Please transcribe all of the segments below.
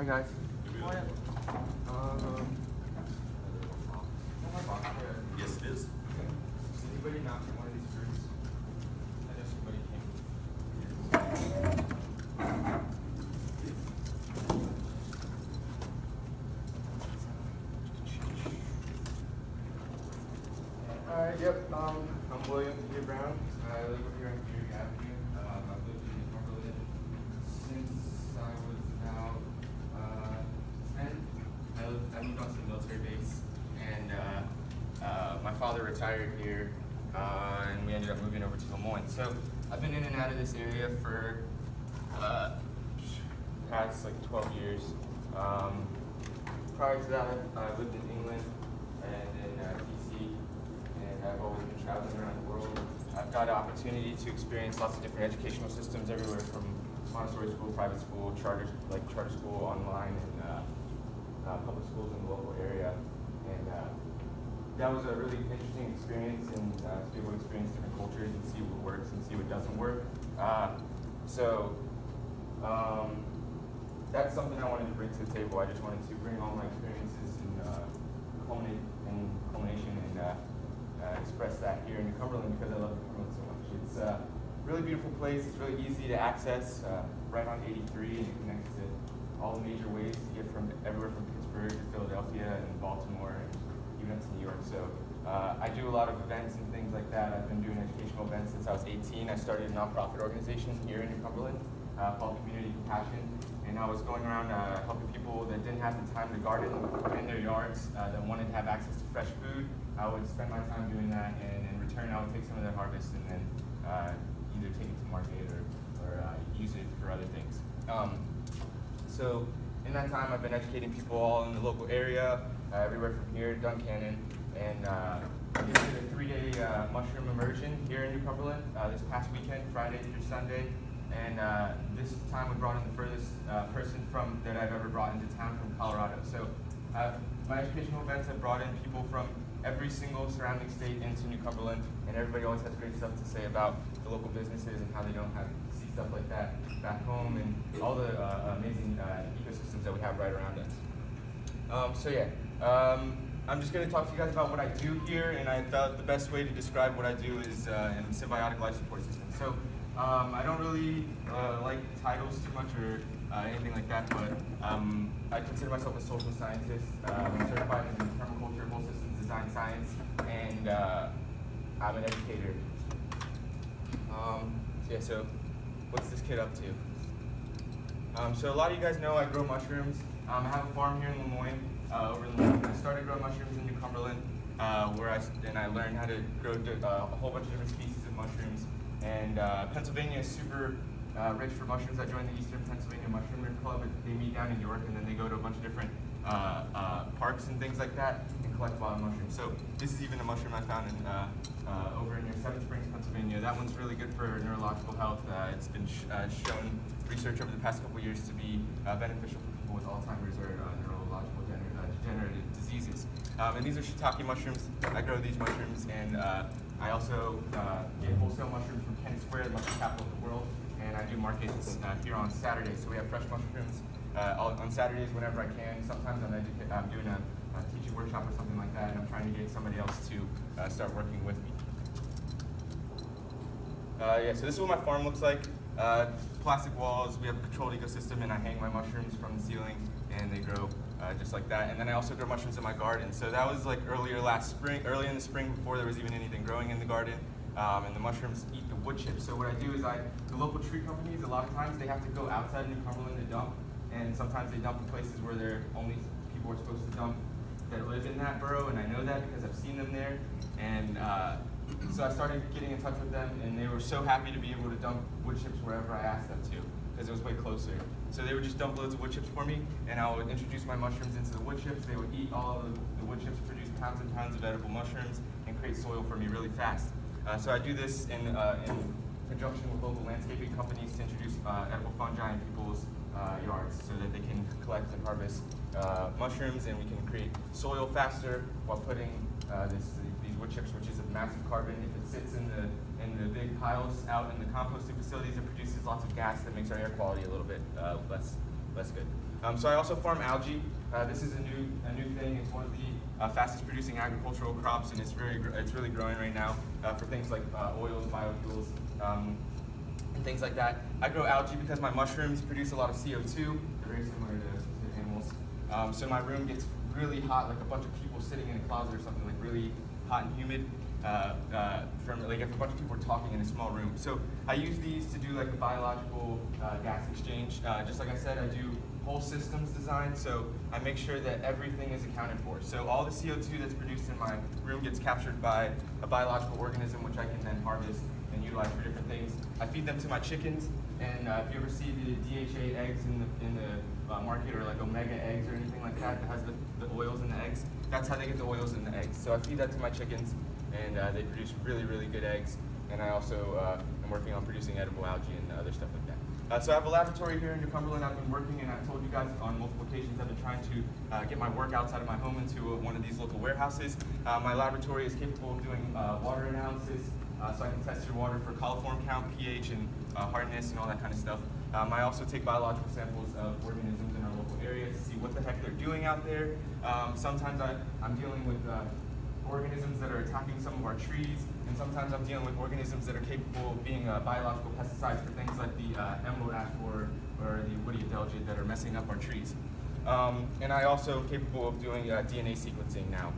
Hi guys. Yes, it is. Anybody knock on one of these fruits? I know somebody came. Alright, yep. I'm William P. Brown. I live over here on Community Avenue. I've lived in Cumberland since I was about 10. I moved on to the military base, and my father retired here, and we ended up moving over to Des Moines. So I've been in and out of this area for past like 12 years. Prior to that, I lived in England and in DC, and I've always been traveling around the world. I've got an opportunity to experience lots of different educational systems everywhere, from Montessori school, private school, charter school, online, and public schools in the local area. And that was a really interesting experience, and to be able to experience different cultures and see what works and see what doesn't work. That's something I wanted to bring to the table. I just wanted to bring all my experiences and culmination and express that here in Cumberland, because I love Cumberland so much. It's a really beautiful place. It's really easy to access, right on 83, and it connects to all the major ways to get from everywhere from Pittsburgh to Philadelphia and Baltimore and even up to New York. So I do a lot of events and things like that. I've been doing educational events since I was 18. I started a nonprofit organization here in New Cumberland called Community Compassion. And I was going around helping people that didn't have the time to garden in their yards, that wanted to have access to fresh food. I would spend my time doing that, and in return I would take some of their harvest and then either take it to market or use it for other things. So in that time I've been educating people all in the local area, everywhere from here to Duncannon, and I did a 3-day mushroom immersion here in New Cumberland this past weekend, Friday through Sunday. And this time we brought in the furthest person that I've ever brought into town from Colorado. So my educational events have brought in people from every single surrounding state into New Cumberland, and everybody always has great stuff to say about the local businesses and how they don't have to see stuff like that back home, and all the amazing ecosystems that we have right around us. I'm just going to talk to you guys about what I do here, and I thought the best way to describe what I do is in symbiotic life support systems. So I don't really like titles too much or anything like that, but I consider myself a social scientist. I'm certified in permaculture, whole systems design science, and I'm an educator. So what's this kid up to? So a lot of you guys know I grow mushrooms. I have a farm here in Lemoyne, over in Lemoyne. I started growing mushrooms in New Cumberland, where I learned how to grow a whole bunch of different species of mushrooms. And Pennsylvania is super rich for mushrooms. I joined the Eastern Pennsylvania Mushroom Club. They meet down in York, and then they go to a bunch of different parks and things like that and collect wild mushrooms. So this is even a mushroom I found in over near Seven Springs, Pennsylvania. That one's really good for neurological health. It's been shown research over the past couple of years to be beneficial for people with Alzheimer's or neurological degenerative diseases. And these are shiitake mushrooms. I grow these mushrooms, and I also get wholesale mushrooms from Kennett Square, the mushroom capital of the world, and I do markets here on Saturdays. So we have fresh mushrooms on Saturdays whenever I can. Sometimes I'm doing a teaching workshop or something like that, and I'm trying to get somebody else to start working with me. So this is what my farm looks like. Plastic walls, we have a controlled ecosystem, and I hang my mushrooms from the ceiling, and they grow just like that. And then I also grow mushrooms in my garden. So that was like early in the spring, before there was even anything growing in the garden. And the mushrooms eat the wood chips. So what I do is the local tree companies, a lot of times they have to go outside New Cumberland to dump, and sometimes they dump in places where only people are supposed to dump that live in that borough, and I know that because I've seen them there. And so I started getting in touch with them, and they were so happy to be able to dump wood chips wherever I asked them to, because it was way closer. So they would just dump loads of wood chips for me, and I would introduce my mushrooms into the wood chips. They would eat all of the wood chips, produce pounds and pounds of edible mushrooms, and create soil for me really fast. So I do this in conjunction with local landscaping companies to introduce edible fungi in people's yards, so that they can collect and harvest mushrooms, and we can create soil faster while putting these wood chips, which is a massive carbon. If it sits in the big piles out in the composting facilities, it produces lots of gas that makes our air quality a little bit less Less good. So I also farm algae. This is a new thing. It's one of the fastest producing agricultural crops, and it's really growing right now for things like oils, biofuels, and things like that. I grow algae because my mushrooms produce a lot of CO2. They're very similar to animals. So my room gets really hot, like a bunch of people sitting in a closet or something, like really hot and humid. From like if a bunch of people are talking in a small room. So I use these to do like a biological gas exchange. Just like I said, I do whole systems design, so I make sure that everything is accounted for. So all the CO2 that's produced in my room gets captured by a biological organism, which I can then harvest and utilize for different things. I feed them to my chickens, and if you ever see the DHA eggs in the market, or like omega eggs or anything like that has the oils in the eggs, that's how they get the oils in the eggs. So I feed that to my chickens, and they produce really good eggs. And I also am working on producing edible algae and other stuff like that. So I have a laboratory here in New Cumberland. I've been working, and I've told you guys on multiple occasions, I've been trying to get my work outside of my home into one of these local warehouses. My laboratory is capable of doing water analysis, so I can test your water for coliform count, pH, and hardness, and all that kind of stuff. I also take biological samples of organisms in our local area to see what the heck they're doing out there. Sometimes I'm dealing with organisms that are attacking some of our trees, and sometimes I'm dealing with organisms that are capable of being biological pesticides for things like the emerald ash borer or the woody adelgid that are messing up our trees. And I also am capable of doing DNA sequencing now,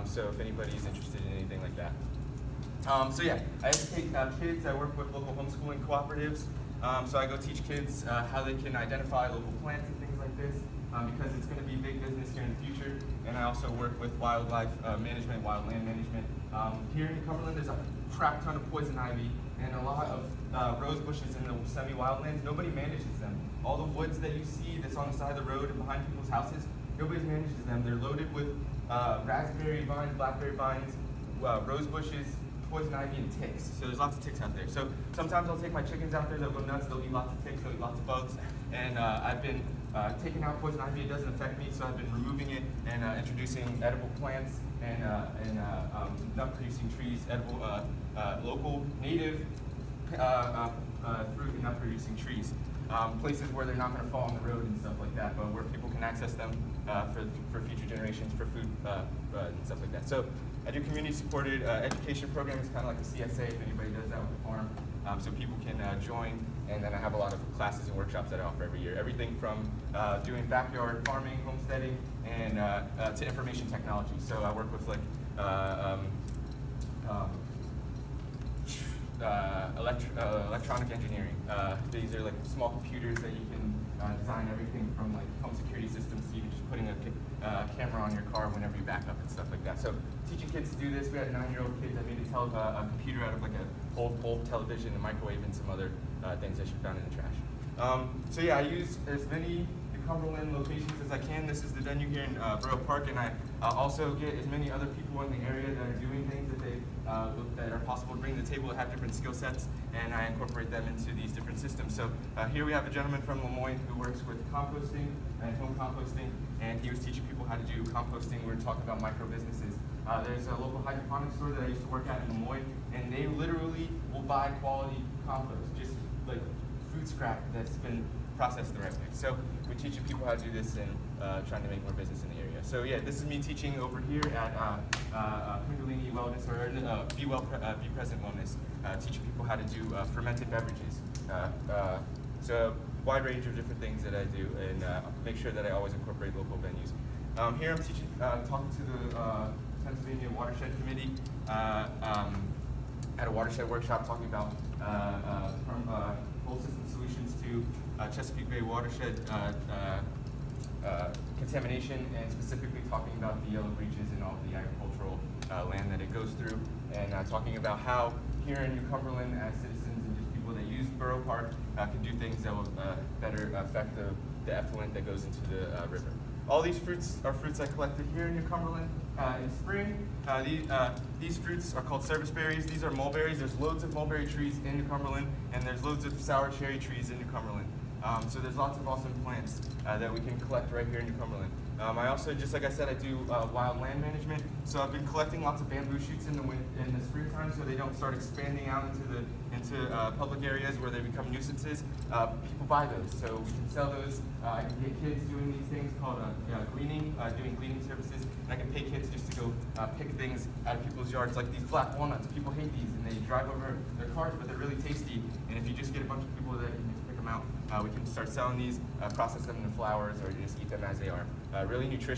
so if anybody's interested in anything like that. So yeah, I educate kids. I work with local homeschooling cooperatives, so I go teach kids how they can identify local plants and things like this, because it's going to be big business here in the future. And I also work with wildlife management, wildland management. Here in Cumberland, there's a crap ton of poison ivy and a lot of rose bushes in the semi-wildlands. Nobody manages them. All the woods that you see that's on the side of the road and behind people's houses, nobody manages them. They're loaded with raspberry vines, blackberry vines, rose bushes, poison ivy, and ticks. So there's lots of ticks out there. So sometimes I'll take my chickens out there, they'll go nuts, they'll eat lots of ticks, they'll eat lots of bugs. And I've been taking out poison ivy. It doesn't affect me, so I've been removing it and introducing edible plants and nut-producing trees, edible, local, native fruit and nut-producing trees. Places where they're not going to fall on the road and stuff like that, but where people can access them for future generations, for food and stuff like that. So I do community-supported education programs, kind of like a CSA if anybody does that with the farm, so people can join. And then I have a lot of classes and workshops that I offer every year. Everything from doing backyard farming, homesteading, and to information technology. So I work with like electronic engineering. These are like small computers that you can design everything from like home security systems, so you can just putting a camera on your car whenever you back up and stuff like that. So teaching kids to do this, we had a 9-year-old kid that made a computer out of like an old bulb television, a microwave, and some other things that she found in the trash. So yeah, I use as many Cumberland locations as I can. This is the venue here in Borough Park, and I also get as many other people in the area that are doing things that are possible to bring to the table that have different skill sets, and I incorporate them into these different systems. So here we have a gentleman from Lemoyne who works with composting and home composting, and he was teaching people how to do composting. We were talking about micro businesses. There's a local hydroponics store that I used to work at in Lemoyne, and they literally will buy quality compost, just like food scrap that's been processed the right way. So we're teaching people how to do this and trying to make more business in the area. So yeah, this is me teaching over here at Cumberland Wellness, or Be Present Wellness, teaching people how to do fermented beverages. So wide range of different things that I do, and make sure that I always incorporate local venues. Here I'm teaching, talking to the Pennsylvania Watershed Committee at a watershed workshop, talking about whole system solutions to Chesapeake Bay watershed contamination, and specifically talking about the yellow breaches and all the agricultural land that it goes through, and talking about how here in New Cumberland, as citizens and just people that use Borough Park, can do things that will better affect the effluent that goes into the river. All these fruits are fruits I collected here in New Cumberland in spring. These fruits are called service berries. These are mulberries. There's loads of mulberry trees in New Cumberland, and there's loads of sour cherry trees in New Cumberland. So there's lots of awesome plants that we can collect right here in New Cumberland. I also, just like I said, I do wild land management. So I've been collecting lots of bamboo shoots in the springtime so they don't start expanding out into public areas where they become nuisances. People buy those, so we can sell those. I can get kids doing these things called gleaning, doing gleaning services, and I can pay kids just to go pick things out of people's yards, like these black walnuts. People hate these, and they drive over their cars, but they're really tasty. And if you just get a bunch of people that can just pick them out, we can start selling these, process them into flowers, or just eat them as they are. Really nutritious.